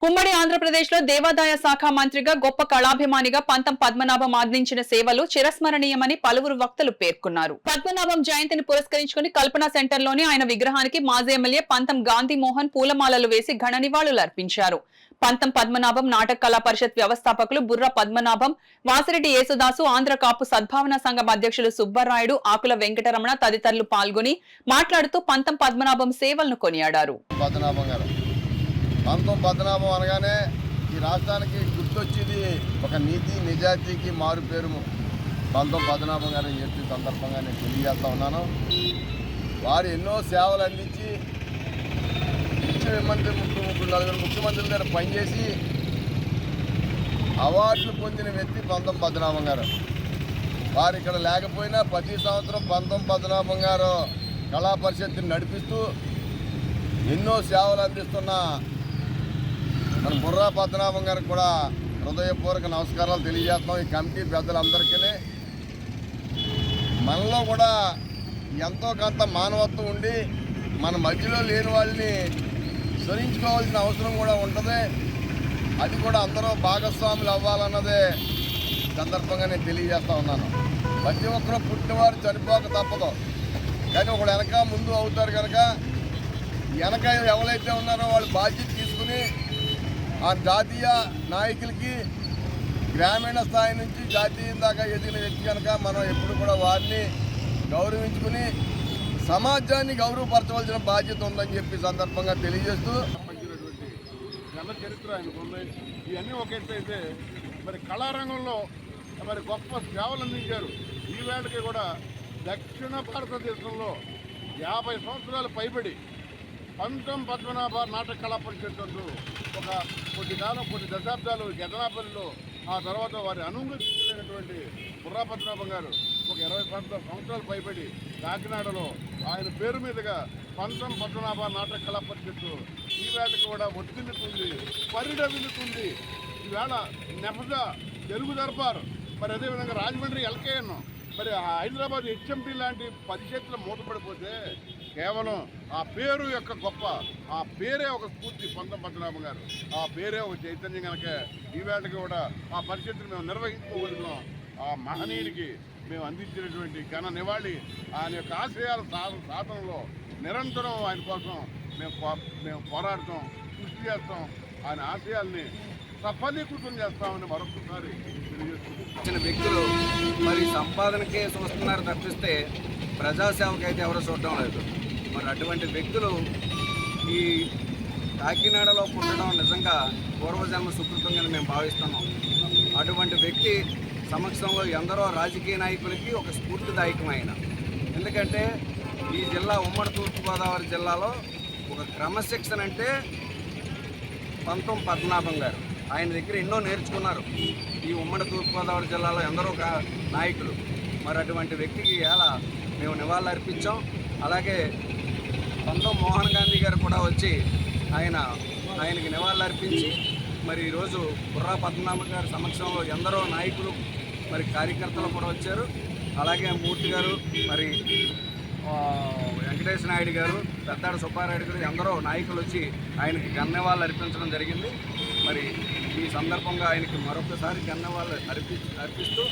ఉమ్మడి ఆంధ్రప్రదేశ్ లో దేవాదాయ శాఖ మంత్రిగా గొప్ప కళాభిమానిగా పంతం పద్మనాభం అందించిన సేవలు చిరస్మరణీయమని పలువురు వక్తలు పేర్కొన్నారు. పద్మనాభం జయంతిని పురస్కరించుకుని కల్పన సెంటర్ లోని ఆయన విగ్రహానికి మాజీ ఎమ్మెల్యే పంతం గాంధీ మోహన్ పూలమాలలు వేసి ఘన నివాళులు అర్పించారు. పంతం పద్మనాభం నాటక కళా పరిషత్ వ్యవస్థాపకులు బుర్ర పద్మనాభం, వాసిరెడ్డి యేసుదాసు, ఆంధ్ర కాపు సద్భావన సంఘం అధ్యక్షులు సుబ్బరాయుడు, ఆకుల వెంకటరమణ తదితరులు పాల్గొని మాట్లాడుతూ పంతం పద్మనాభం సేవలను కొనియాడారు. పంతం పద్మనాభం అనగానే ఈ రాష్ట్రానికి గుర్తొచ్చేది ఒక నీతి నిజాయితీకి మారు పేరు పంతం పద్మనాభం గారు అని చెప్పి సందర్భంగా నేను తెలియజేస్తా ఉన్నాను. వారు ఎన్నో సేవలు అందించి నలుగురు ముఖ్యమంత్రుల దగ్గర పనిచేసి అవార్డులు పొందిన వ్యక్తి పంతం పద్మనాభం గారు. వారు ఇక్కడ లేకపోయినా ప్రతి సంవత్సరం పంతం పద్మనాభం గారు కళా పరిషత్తుని నడిపిస్తూ ఎన్నో సేవలు అందిస్తున్న మన బుర్రా పద్మనాభం గారికి కూడా హృదయపూర్వక నమస్కారాలు తెలియజేస్తున్నాం. ఈ కమిటీ పెద్దలందరికీ మనలో కూడా ఎంతో కొంత మానవత్వం ఉండి మన మధ్యలో లేని వాళ్ళని స్మరించుకోవాల్సిన అవసరం కూడా ఉంటుంది. అది కూడా అందరూ భాగస్వాములు అవ్వాలన్నదే సందర్భంగా నేను తెలియజేస్తూ ఉన్నాను. ప్రతి ఒక్కరూ పుట్టినవారు చనిపోక తప్పదు, కానీ ఒకడు వెనక ముందు అవుతారు కనుక వెనక ఎవరైతే ఉన్నారో వాళ్ళు బాధ్యత తీసుకుని ఆ జాతీయ నాయకులకి గ్రామీణ స్థాయి నుంచి జాతీయం దాకా ఎదిగిన వ్యక్తి కనుక మనం ఎప్పుడు కూడా వారిని గౌరవించుకుని సమాజాన్ని గౌరవపరచవలసిన బాధ్యత ఉందని చెప్పి సందర్భంగా తెలియజేస్తూ ఘన చరిత్ర ఆయనకు ఉంది. ఇవన్నీ ఒకేటైతే మరి కళారంగంలో మరి గొప్ప సేవలు అందించారు. ఈ వేళకి కూడా దక్షిణ భారతదేశంలో 50 సంవత్సరాలు పైబడి పంతం పద్మనాభ నాటక కళా పరిషత్ ఒక కొన్ని దశాబ్దాలు గదనాపల్లిలో, ఆ తర్వాత వారి అనుమతించినటువంటి బుర్రా పద్మనాభం గారు ఒక 20 సంవత్సరాలు పైబడి కాకినాడలో ఆయన పేరు మీదుగా పంతం పద్మనాభ నాటక కళా పరిషత్ ఈ వేళకి కూడా ఒత్తిల్లుతుంది, పరిడవిల్లుతుంది. ఈవేళ నెపజ తెలుగు దర్బార్, మరి అదేవిధంగా రాజమండ్రి ఎల్కేఎన్, మరి హైదరాబాద్ హెచ్ఎంటీ లాంటి పరిషత్తులు మూతపడిపోతే కేవలం ఆ పేరు యొక్క గొప్ప, ఆ పేరే ఒక స్ఫూర్తి పంతం పద్మనాభం గారు, ఆ పేరే ఒక చైతన్యం కనుక ఈ వేళకి కూడా ఆ పరిషత్తును మేము నిర్వహించుకోగలుగుతున్నాం. ఆ మహనీయుడికి మేము అందించినటువంటి ఘన నివాళి, ఆయన యొక్క ఆశయాల సాధనలో నిరంతరం ఆయన కోసం మేము పోరాడతాం, కృషి చేస్తాం, ఆయన ఆశయాల్ని సఫలీకృతం చేస్తామని మరొకసారి తెలియజేస్తున్నాం. వ్యక్తులు మరి సంపాదనకే చూస్తున్నారు తప్పిస్తే ప్రజాసేవకి అయితే ఎవరు చూడటం లేదు. మరి అటువంటి వ్యక్తులు ఈ కాకినాడలో పుట్టడం నిజంగా పూర్వజన్మ సుకృతంగా మేము భావిస్తున్నాం. అటువంటి వ్యక్తి సమక్షంలో ఎందరో రాజకీయ నాయకులకి ఒక స్ఫూర్తిదాయకమైన, ఎందుకంటే ఈ జిల్లా ఉమ్మడి తూర్పుగోదావరి జిల్లాలో ఒక క్రమశిక్షణ అంటే పంతం పద్మనాభం గారు. ఆయన దగ్గర ఎన్నో నేర్చుకున్నారు ఈ ఉమ్మడి తూర్పుగోదావరి జిల్లాలో ఎందరో నాయకులు. మరి అటువంటి వ్యక్తికి ఎలా మేము నివాళులు అర్పించాం. అలాగే పంతం మోహన్ గాంధీ గారు కూడా వచ్చి ఆయనకి నివాళులు అర్పించి మరి ఈరోజు బుర్రా పద్మనాభం గారి సమక్షంలో ఎందరో నాయకులు మరి కార్యకర్తలు కూడా వచ్చారు. అలాగే మూర్తి గారు, మరి వెంకటేశ్వర నాయుడు గారు, పెద్దాడు సుబ్బారాయుడు గారు, ఎందరో నాయకులు వచ్చి ఆయనకి ఘననివాళులు అర్పించడం జరిగింది. మరి ఈ సందర్భంగా ఆయనకి మరొకసారి ఘననివాళులు అర్పిస్తూ